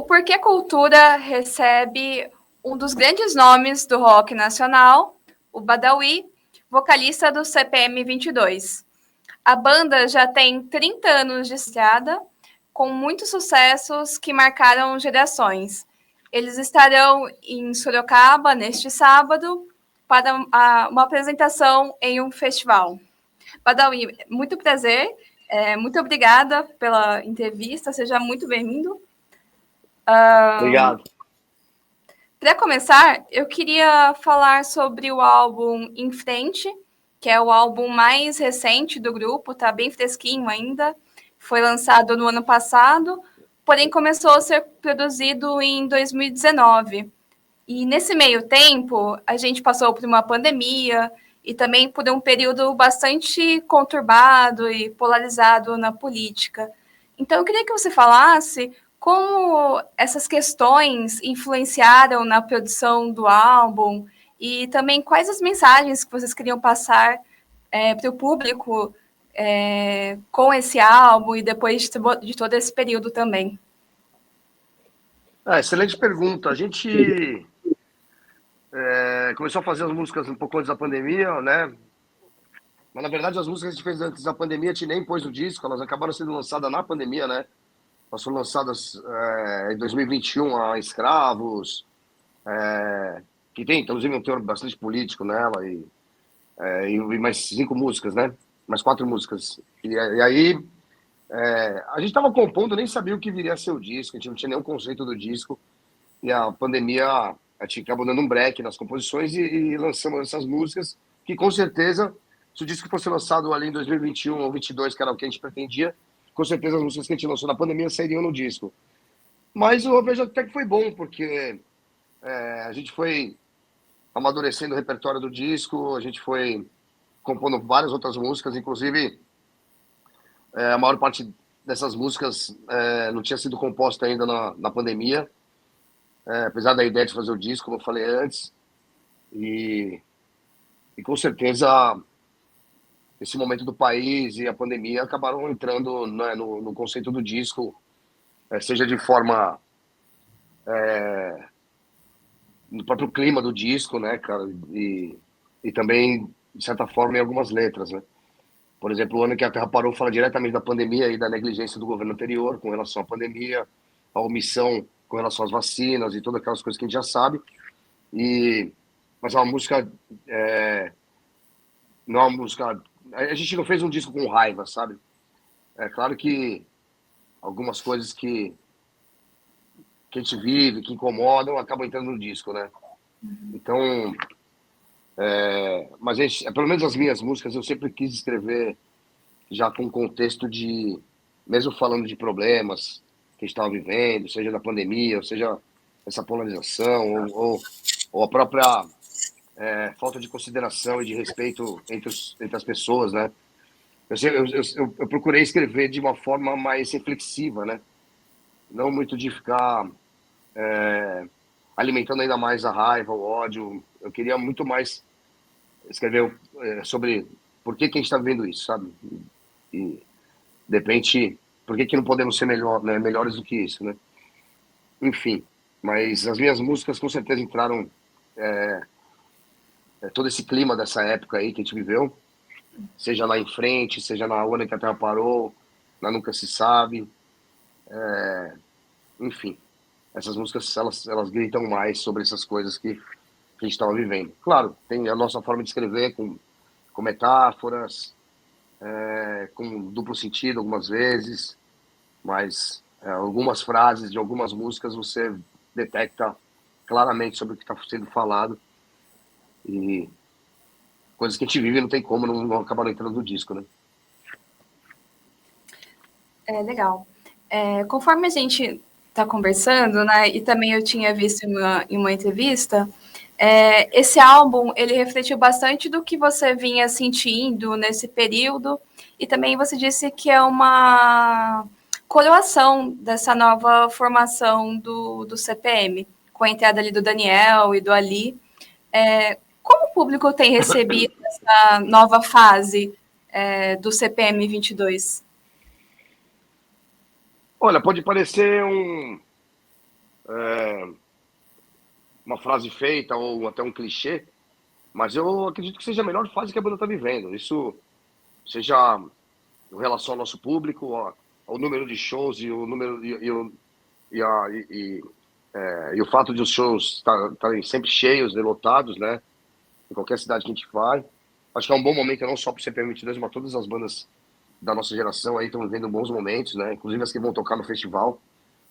Porquê Cultura recebe um dos grandes nomes do rock nacional, o Badawi, vocalista do CPM 22. A banda já tem 30 anos de estrada, com muitos sucessos que marcaram gerações. Eles estarão em Sorocaba neste sábado para uma apresentação em um festival. Badawi, muito prazer, muito obrigada pela entrevista, seja muito bem-vindo. Obrigado. Para começar, eu queria falar sobre o álbum Em Frente, que é o álbum mais recente do grupo, tá bem fresquinho ainda. Foi lançado no ano passado, porém começou a ser produzido em 2019. E nesse meio tempo, a gente passou por uma pandemia e também por um período bastante conturbado e polarizado na política. Então, eu queria que você falasse como essas questões influenciaram na produção do álbum e também quais as mensagens que vocês queriam passar para o público com esse álbum e depois de todo esse período também. Excelente pergunta. A gente começou a fazer as músicas um pouco antes da pandemia, né? Mas, na verdade, as músicas que a gente fez antes da pandemia, a gente nem pôs no disco, elas acabaram sendo lançadas na pandemia, né? Elas foram lançadas em 2021, a Escravos, que tem, inclusive, um teor bastante político nela, e mais 5 músicas, né? Mais 4 músicas. E aí, a gente estava compondo, nem sabia o que viria a ser o disco, a gente não tinha nenhum conceito do disco, e a pandemia, a gente acabou dando um break nas composições e lançamos essas músicas, que com certeza, se o disco fosse lançado ali em 2021 ou 2022, que era o que a gente pretendia, com certeza as músicas que a gente lançou na pandemia sairiam no disco. Mas eu vejo até que foi bom, porque a gente foi amadurecendo o repertório do disco, a gente foi compondo várias outras músicas, inclusive a maior parte dessas músicas não tinha sido composta ainda na pandemia, apesar da ideia de fazer o disco, como eu falei antes, e com certeza esse momento do país e a pandemia acabaram entrando, né, no conceito do disco, seja de forma no próprio clima do disco, né, cara, e também, de certa forma, em algumas letras, né. Por exemplo, o Ano que a Terra Parou fala diretamente da pandemia e da negligência do governo anterior com relação à pandemia, a omissão com relação às vacinas e todas aquelas coisas que a gente já sabe. Mas é uma música, não é uma música... A gente não fez um disco com raiva, sabe? É claro que algumas coisas que a gente vive, que incomodam, acabam entrando no disco, né? Então, mas pelo menos as minhas músicas eu sempre quis escrever já com um contexto de, mesmo falando de problemas que a gente estava vivendo, seja da pandemia, ou seja essa polarização, ou a própria falta de consideração e de respeito entre as pessoas, né? Eu procurei escrever de uma forma mais reflexiva, né? Não muito de ficar alimentando ainda mais a raiva, o ódio. Eu queria muito mais escrever sobre por que a gente está vivendo isso, sabe? E, de repente, por que não podemos ser melhores do que isso, né? Enfim, mas as minhas músicas com certeza entraram todo esse clima dessa época aí que a gente viveu, seja lá Em Frente, seja na Onda que a Terra Parou, na Nunca Se Sabe, enfim, essas músicas elas gritam mais sobre essas coisas que a gente estava vivendo. Claro, tem a nossa forma de escrever com metáforas, com duplo sentido algumas vezes, mas algumas frases de algumas músicas você detecta claramente sobre o que está sendo falado, e coisas que a gente vive não tem como não acabar entrando no disco, né? Legal. Conforme a gente está conversando, né, e também eu tinha visto em uma entrevista, esse álbum, ele refletiu bastante do que você vinha sentindo nesse período, e também você disse que é uma coroação dessa nova formação do CPM, com a entrada ali do Daniel e do Ali. Como o público tem recebido essa nova fase do CPM 22? Olha, pode parecer uma frase feita ou até um clichê, mas eu acredito que seja a melhor fase que a banda está vivendo. Isso seja em relação ao nosso público, ao número de shows e o número e o fato de os shows estarem sempre cheios, lotados, né? Em qualquer cidade que a gente vai. Acho que é um bom momento, não só para o CPM22, mas todas as bandas da nossa geração aí estão vivendo bons momentos, né? Inclusive as que vão tocar no festival.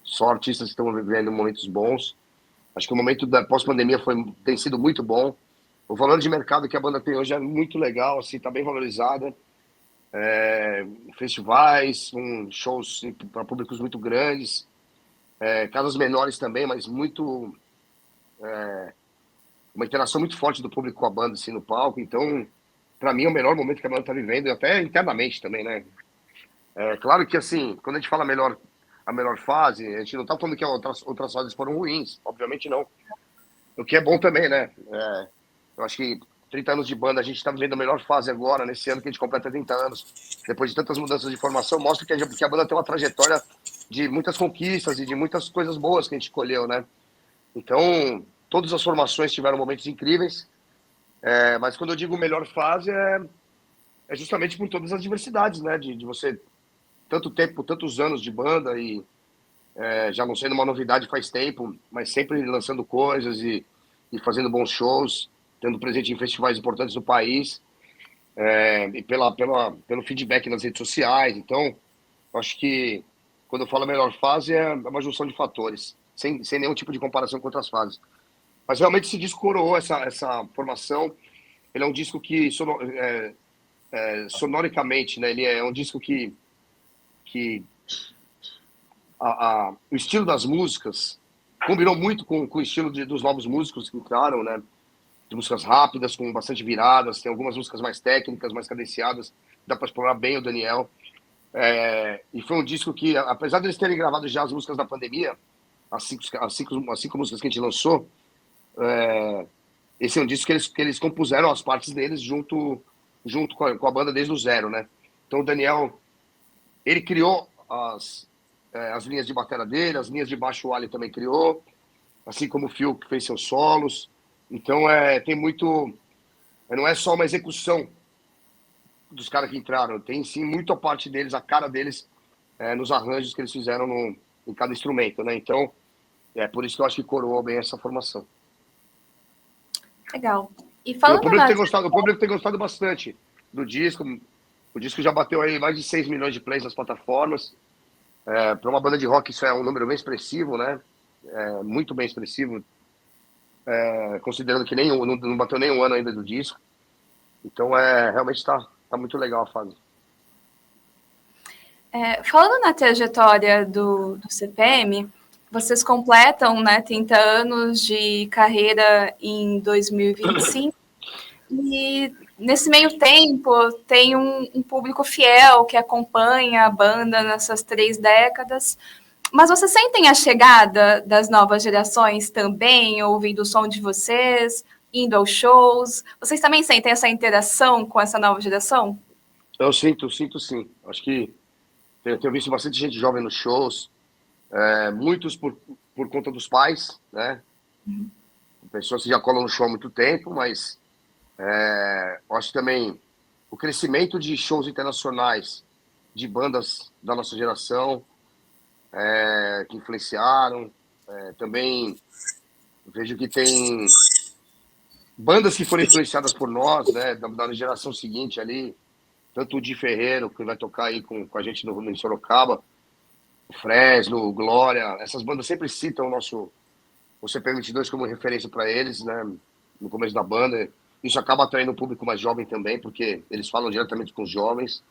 Só artistas que estão vivendo momentos bons. Acho que o momento da pós-pandemia tem sido muito bom. O valor de mercado que a banda tem hoje é muito legal, assim, tá bem valorizada. Festivais, shows para públicos muito grandes, casas menores também, mas uma interação muito forte do público com a banda assim, no palco. Então, para mim, é o melhor momento que a banda está vivendo, e até internamente também, né? Claro que, assim, quando a gente fala a melhor fase, a gente não está falando que outras fases foram ruins, obviamente não. O que é bom também, né? Eu acho que 30 anos de banda, a gente está vivendo a melhor fase agora, nesse ano que a gente completa 30 anos. Depois de tantas mudanças de formação, mostra que a banda tem uma trajetória de muitas conquistas e de muitas coisas boas que a gente escolheu, né? Então, todas as formações tiveram momentos incríveis, mas quando eu digo melhor fase, é justamente por todas as diversidades, né? De você, tanto tempo, tantos anos de banda e já não sendo uma novidade faz tempo, mas sempre lançando coisas e fazendo bons shows, tendo presente em festivais importantes do país, e pelo feedback nas redes sociais. Então, eu acho que quando eu falo melhor fase, é uma junção de fatores, sem nenhum tipo de comparação com outras fases. Mas realmente esse disco coroou essa formação. Ele é um disco que, sonoricamente, né, ele é um disco que o estilo das músicas combinou muito com o estilo dos novos músicos que entraram, né? De músicas rápidas, com bastante viradas, tem algumas músicas mais técnicas, mais cadenciadas, dá para explorar bem o Daniel. E foi um disco que, apesar de eles terem gravado já as músicas da pandemia, as cinco músicas que a gente lançou, esse é um disco que eles compuseram as partes deles junto com a banda desde o zero, né? Então o Daniel, ele criou as linhas de bateria dele, as linhas de baixo o Ali também criou, assim como o Phil que fez seus solos. Então tem muito, não é só uma execução dos caras que entraram, tem sim muito a parte deles, a cara deles nos arranjos que eles fizeram em cada instrumento, né? Então é por isso que eu acho que coroou bem essa formação. Legal. E E falando o público tem gostado bastante do disco. O disco já bateu aí mais de 6 milhões de plays nas plataformas. Para uma banda de rock, isso é um número bem expressivo, né? Muito bem expressivo, considerando que não bateu nem um ano ainda do disco. Então, realmente está muito legal a fase. falando na trajetória do CPM, vocês completam, né, 30 anos de carreira em 2025, e nesse meio tempo tem um público fiel que acompanha a banda nessas 3 décadas. Mas vocês sentem a chegada das novas gerações também, ouvindo o som de vocês, indo aos shows? Vocês também sentem essa interação com essa nova geração? Eu sinto sim. Acho que tenho visto bastante gente jovem nos shows, muitos por conta dos pais, né? Pessoas que já colam no show há muito tempo, mas acho também o crescimento de shows internacionais de bandas da nossa geração que influenciaram. Também vejo que tem bandas que foram influenciadas por nós, né, da geração seguinte ali, tanto o Di Ferreiro, que vai tocar aí com a gente em Sorocaba, o Fresno, o Glória, essas bandas sempre citam o CPM22 como referência para eles, né, no começo da banda. Isso acaba atraindo um público mais jovem também, porque eles falam diretamente com os jovens.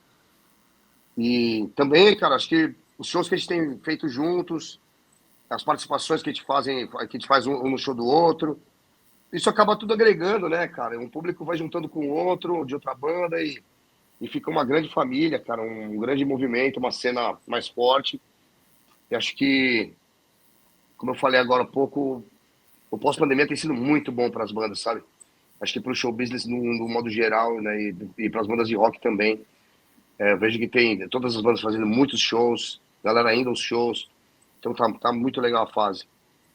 E também, cara, acho que os shows que a gente tem feito juntos, as participações que a gente faz um no show do outro, isso acaba tudo agregando, né, cara? Um público vai juntando com o outro, de outra banda, e fica uma grande família, cara, um grande movimento, uma cena mais forte. E acho que, como eu falei agora há pouco, o pós-pandemia tem sido muito bom para as bandas, sabe? Acho que para o show business no modo geral, né, e para as bandas de rock também. Eu vejo que tem todas as bandas fazendo muitos shows, galera indo aos shows, então tá muito legal a fase.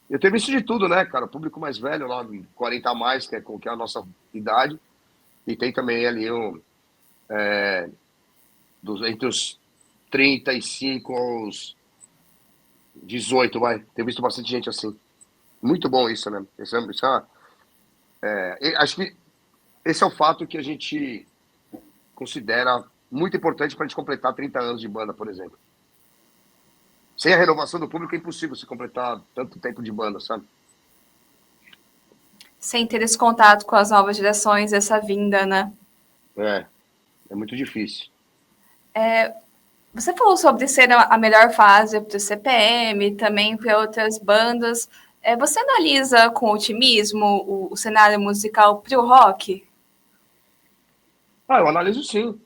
Eu tenho visto de tudo, né, cara? O público mais velho, lá, 40 a mais, que é a nossa idade. E tem também ali entre os 35 aos 18, vai. Tenho visto bastante gente assim. Muito bom isso, né? Acho que esse é o fato que a gente considera muito importante para a gente completar 30 anos de banda, por exemplo. Sem a renovação do público é impossível se completar tanto tempo de banda, sabe? Sem ter esse contato com as novas gerações, essa vinda, né? É muito difícil. Você falou sobre ser a melhor fase para o CPM, também para outras bandas. Você analisa com otimismo o cenário musical para o rock? Ah, eu analiso sim.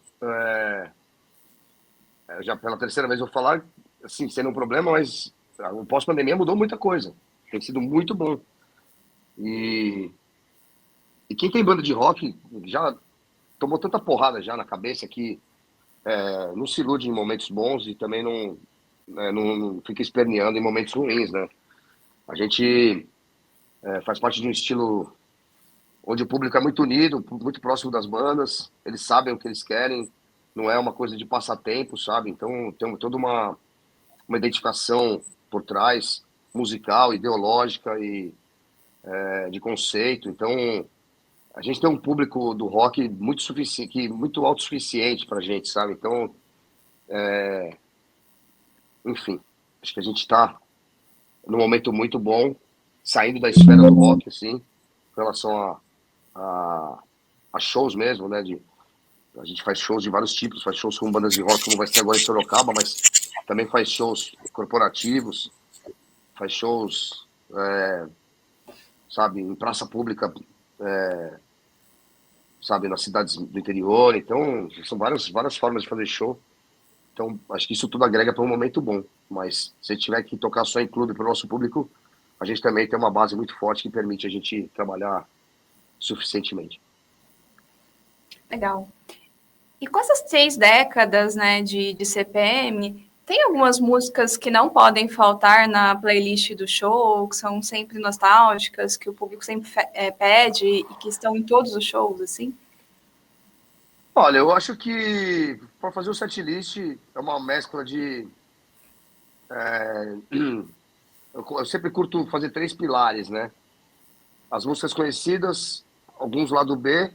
Já pela terceira vez eu vou falar, assim, sendo um problema, mas o pós-pandemia mudou muita coisa. Tem sido muito bom. E, e quem tem banda de rock já tomou tanta porrada já na cabeça que não se ilude em momentos bons e também não fica esperneando em momentos ruins, né? A gente faz parte de um estilo onde o público é muito unido, muito próximo das bandas, eles sabem o que eles querem, não é uma coisa de passatempo, sabe? Então tem toda uma identificação por trás, musical, ideológica e de conceito. Então a gente tem um público do rock muito suficiente, muito autossuficiente pra gente, sabe? Então, enfim, acho que a gente está num momento muito bom, saindo da esfera do rock, assim, em relação a, a shows mesmo, né? A gente faz shows de vários tipos, faz shows com bandas de rock, como vai ser agora em Sorocaba, mas também faz shows corporativos, faz shows, sabe, em praça pública, sabe, nas cidades do interior. Então, são várias formas de fazer show. Então, acho que isso tudo agrega para um momento bom. Mas se tiver que tocar só em clube para o nosso público, a gente também tem uma base muito forte que permite a gente trabalhar suficientemente. Legal. E com essas 3 décadas, né, de CPM, tem algumas músicas que não podem faltar na playlist do show, que são sempre nostálgicas, que o público sempre pede e que estão em todos os shows, assim? Olha, eu acho que para fazer o setlist é uma mescla de. Eu sempre curto fazer 3 pilares, né? As músicas conhecidas, alguns lado B,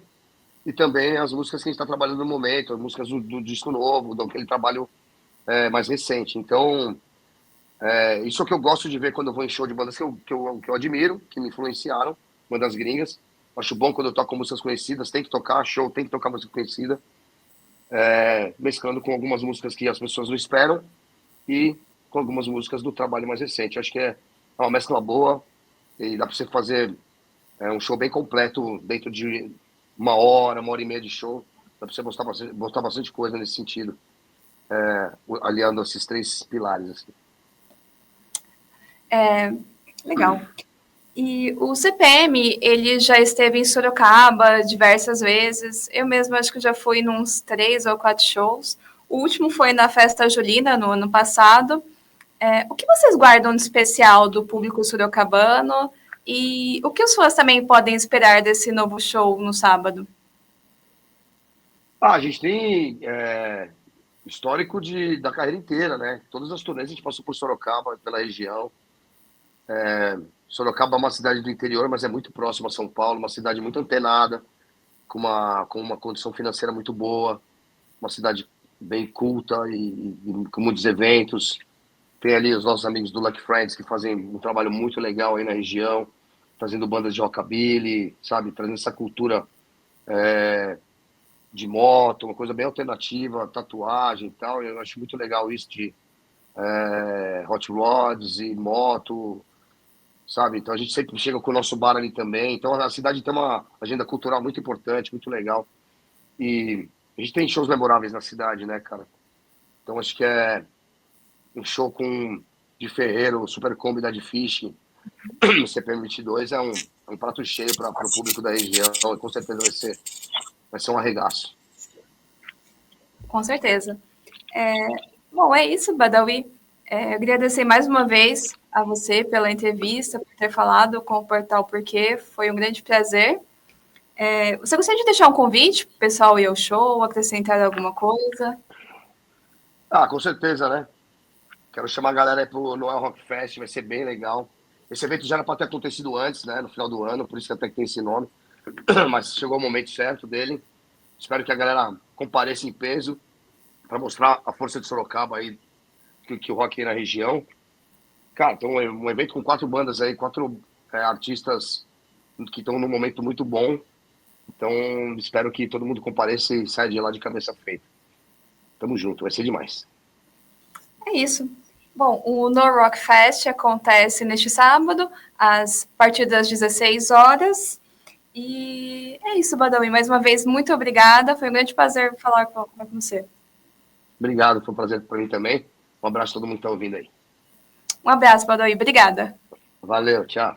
e também as músicas que a gente está trabalhando no momento, as músicas do disco novo, daquele trabalho mais recente. Então, isso é o que eu gosto de ver quando eu vou em show de bandas que eu admiro, que me influenciaram, bandas gringas. Acho bom quando eu toco músicas conhecidas, tem que tocar show, tem que tocar música conhecida, mesclando com algumas músicas que as pessoas não esperam e com algumas músicas do trabalho mais recente. Acho que é uma mescla boa e dá para você fazer um show bem completo dentro de uma hora e meia de show. Dá para você botar bastante coisa nesse sentido, aliando esses 3 pilares. Assim. Legal. E o CPM, ele já esteve em Sorocaba diversas vezes. Eu mesma acho que já fui em uns 3 ou 4 shows. O último foi na Festa Julina, no ano passado. O que vocês guardam de especial do público sorocabano? E o que os fãs também podem esperar desse novo show no sábado? A gente tem histórico da carreira inteira, né? Todas as turnês a gente passou por Sorocaba, pela região. Sorocaba é uma cidade do interior, mas é muito próxima a São Paulo, uma cidade muito antenada, com uma condição financeira muito boa, uma cidade bem culta e com muitos eventos. Tem ali os nossos amigos do Lucky Friends que fazem um trabalho muito legal aí na região, trazendo bandas de rockabilly, sabe? Trazendo essa cultura de moto, uma coisa bem alternativa, tatuagem e tal. Eu acho muito legal isso de hot rods e moto, sabe? Então a gente sempre chega com o nosso bar ali também. Então a cidade tem uma agenda cultural muito importante, muito legal. E a gente tem shows memoráveis na cidade, né, cara? Então acho que é um show de Ferreiro, Super Combi da Fish, no CPM 22 é um prato cheio para o público da região e com certeza vai ser um arregaço. Com certeza. Bom, é isso, Badawi. Eu agradecer mais uma vez a você pela entrevista, por ter falado com o Portal Porquê. Foi um grande prazer. Você gostaria de deixar um convite para o pessoal ir ao show, acrescentar alguma coisa? Com certeza, né? Quero chamar a galera aí pro Noel Rock Fest, vai ser bem legal. Esse evento já era para ter acontecido antes, né? No final do ano, por isso que até que tem esse nome. Mas chegou o momento certo dele. Espero que a galera compareça em peso para mostrar a força de Sorocaba aí, que o rock aí na região. Cara, tem um evento com 4 bandas aí, 4 artistas que estão num momento muito bom. Então, espero que todo mundo compareça e saia de lá de cabeça feita. Tamo junto, vai ser demais. É isso. Bom, o No Rock Fest acontece neste sábado, a partir das 16 horas. E é isso, Badawi. Mais uma vez, muito obrigada. Foi um grande prazer falar com você. Obrigado, foi um prazer para mim também. Um abraço a todo mundo que tá ouvindo aí. Um abraço, Badawi. Obrigada. Valeu, tchau.